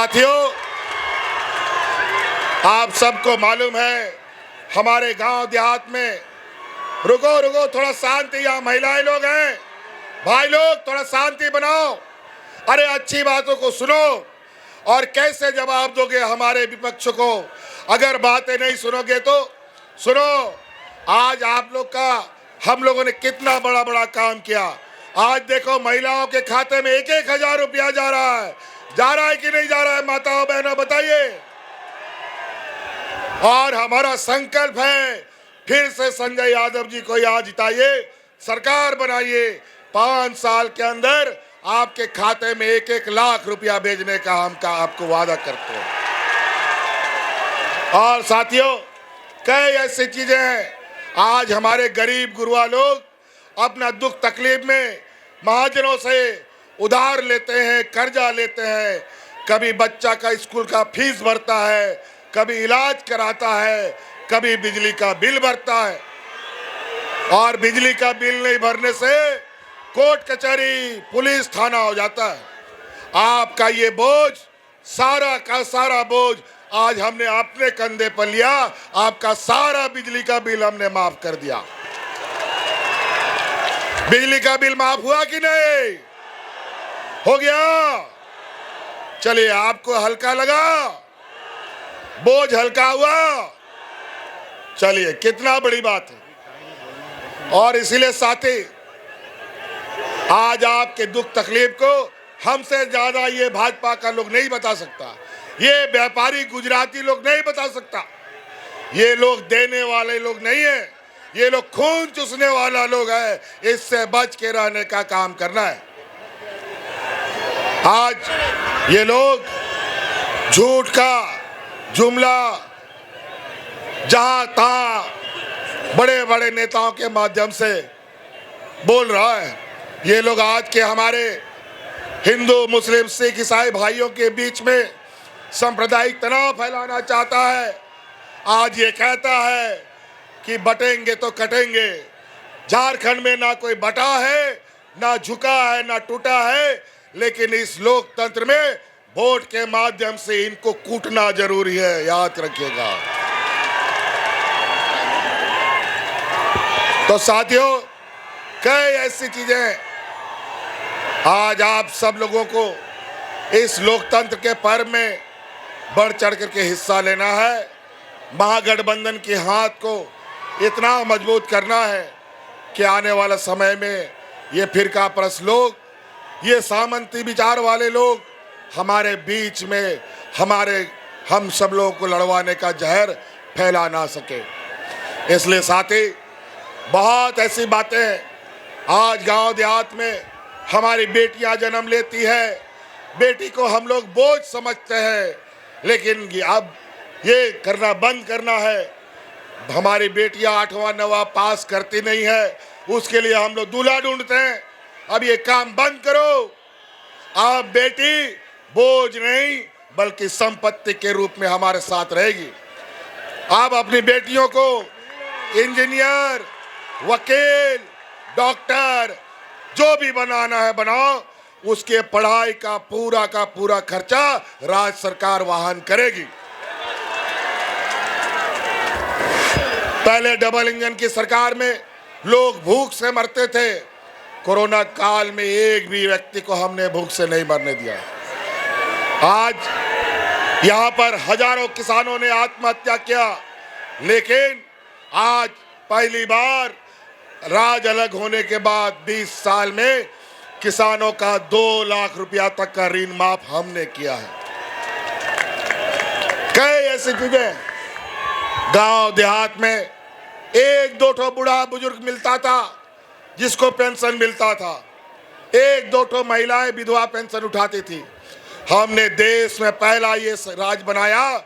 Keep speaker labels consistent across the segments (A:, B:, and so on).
A: साथियों, आप सबको मालूम है हमारे गांव देहात में, रुको थोड़ा शांति, यहाँ महिलाएं लोग हैं, भाई लोग थोड़ा शांति बनाओ। अरे अच्छी बातों को सुनो और कैसे जवाब दोगे हमारे विपक्ष को? अगर बातें नहीं सुनोगे तो सुनो, आज आप लोग का हम लोगों ने कितना बड़ा बड़ा काम किया। आज देखो महिलाओं के खाते में 1,000 रुपया जा रहा है कि नहीं जा रहा है? माताओं बहनों बताइए। और हमारा संकल्प है फिर से संजय यादव जी को यहाँ जिताइए, सरकार बनाइए, 5 साल के अंदर आपके खाते में 1-1 लाख रुपया भेजने का हम आपको वादा करते हैं। और साथियों, कई ऐसी चीजें हैं, आज हमारे गरीब गुरुआ लोग अपना दुख तकलीफ में महाजनों से उधार लेते हैं, कर्जा लेते हैं। कभी बच्चा का स्कूल का फीस भरता है, कभी इलाज कराता है, कभी बिजली का बिल भरता है। और बिजली का बिल नहीं भरने से कोर्ट कचहरी पुलिस थाना हो जाता है। आपका ये बोझ, सारा का सारा बोझ आज हमने अपने कंधे पर लिया। आपका सारा बिजली का बिल हमने माफ कर दिया। बिजली का बिल माफ हुआ कि नहीं? हो गया। चलिए, आपको हल्का लगा, बोझ हल्का हुआ, चलिए कितना बड़ी बात है। और इसीलिए साथी, आज आपके दुख तकलीफ को हमसे ज्यादा ये भाजपा का लोग नहीं बता सकता, ये व्यापारी गुजराती लोग नहीं बता सकता। ये लोग देने वाले लोग नहीं है, ये लोग खून चूसने वाला लोग है। इससे बच के रहने का काम करना है। आज ये लोग झूठ का जुमला जहां तहां बड़े बड़े नेताओं के माध्यम से बोल रहा है। ये लोग आज के हमारे हिंदू मुस्लिम सिख ईसाई भाइयों के बीच में सांप्रदायिक तनाव फैलाना चाहता है। आज ये कहता है कि बटेंगे तो कटेंगे। झारखंड में ना कोई बटा है, ना झुका है, ना टूटा है, लेकिन इस लोकतंत्र में वोट के माध्यम से इनको कूटना जरूरी है, याद रखिएगा। तो साथियों, कई ऐसी चीजें आज आप सब लोगों को इस लोकतंत्र के पर्व में बढ़ चढ़ करके हिस्सा लेना है। महागठबंधन के हाथ को इतना मजबूत करना है कि आने वाला समय में ये फिरका परस्त लोग, ये सामंती विचार वाले लोग हमारे बीच में हम सब लोगों को लड़वाने का जहर फैला ना सके। इसलिए साथी, बहुत ऐसी बातें आज गांव देहात में हमारी बेटियां जन्म लेती है। बेटी को हम लोग बोझ समझते हैं, लेकिन अब ये करना बंद करना है। हमारी बेटियां 8वां 9वां पास करती नहीं है, उसके लिए हम लोग दूल्हा ढूंढते हैं। अब ये काम बंद करो। अब बेटी बोझ नहीं बल्कि संपत्ति के रूप में हमारे साथ रहेगी। आप अपनी बेटियों को इंजीनियर, वकील, डॉक्टर जो भी बनाना है बनाओ। उसके पढ़ाई का पूरा खर्चा राज्य सरकार वहन करेगी। पहले डबल इंजन की सरकार में लोग भूख से मरते थे। कोरोना काल में एक भी व्यक्ति को हमने भूख से नहीं मरने दिया। आज यहाँ पर हजारों किसानों ने आत्महत्या किया, लेकिन आज पहली बार राज अलग होने के बाद 20 साल में किसानों का 2 लाख रुपया तक का ऋण माफ हमने किया है। कई ऐसी चीजें गांव देहात में 1-2 ठो बूढ़ा बुजुर्ग मिलता था जिसको पेंशन मिलता था, 1-2 ठो महिलाएं विधवा पेंशन उठाती थी। हमने देश में पहला ये राज बनाया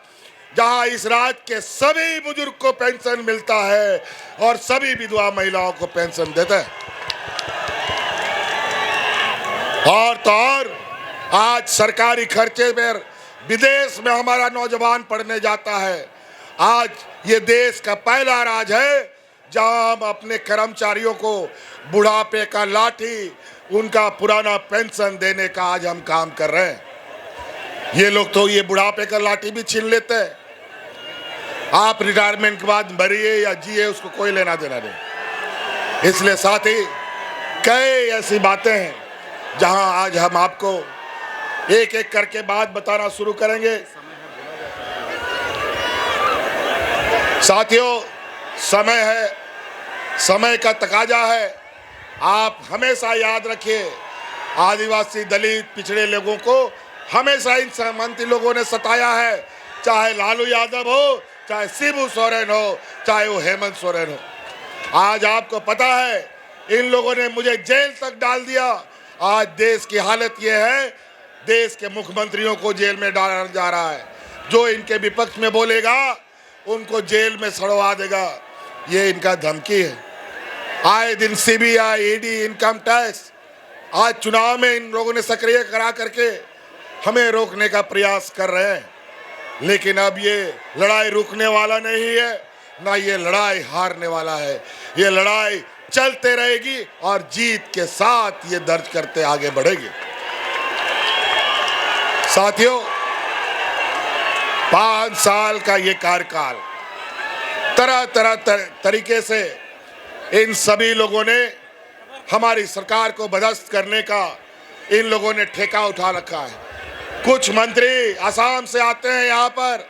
A: जहां इस राज्य के सभी बुजुर्ग को पेंशन मिलता है और सभी विधवा महिलाओं को पेंशन देते हैं। और तो और आज सरकारी खर्चे पर विदेश में हमारा नौजवान पढ़ने जाता है। आज ये देश का पहला राज है जहां हम अपने कर्मचारियों को बुढ़ापे का लाठी, उनका पुराना पेंशन देने का आज हम काम कर रहे हैं। ये लोग तो ये बुढ़ापे का लाठी भी छीन लेते हैं। आप रिटायरमेंट के बाद मरिए या जिए, उसको कोई लेना देना नहीं। इसलिए साथ ही कई ऐसी बातें हैं जहां आज हम आपको एक एक करके बात बताना शुरू करेंगे। साथियों, समय है, समय का तकाजा है। आप हमेशा याद रखिए, आदिवासी, दलित, पिछड़े लोगों को हमेशा इन सहमंत्री लोगों ने सताया है, चाहे लालू यादव हो, चाहे शिबू सोरेन हो, चाहे वो हेमंत सोरेन हो। आज आपको पता है, इन लोगों ने मुझे जेल तक डाल दिया। आज देश की हालत ये है, देश के मुख्यमंत्रियों को जेल में डाला जा रहा है। जो इनके विपक्ष में बोलेगा उनको जेल में सड़वा देगा, ये इनका धमकी है। आए दिन सीबीआई, ईडी, इनकम टैक्स, आज चुनाव में इन लोगों ने सक्रिय करा करके हमें रोकने का प्रयास कर रहे हैं। लेकिन अब ये लड़ाई रुकने वाला नहीं है, ना ये लड़ाई हारने वाला है। ये लड़ाई चलते रहेगी और जीत के साथ ये दर्ज करते आगे बढ़ेगी। साथियों, 5 साल का ये कार्यकाल, तरह तरह तरीके से इन सभी लोगों ने हमारी सरकार को बदस्त करने का इन लोगों ने ठेका उठा रखा है। कुछ मंत्री असम से आते हैं यहाँ पर,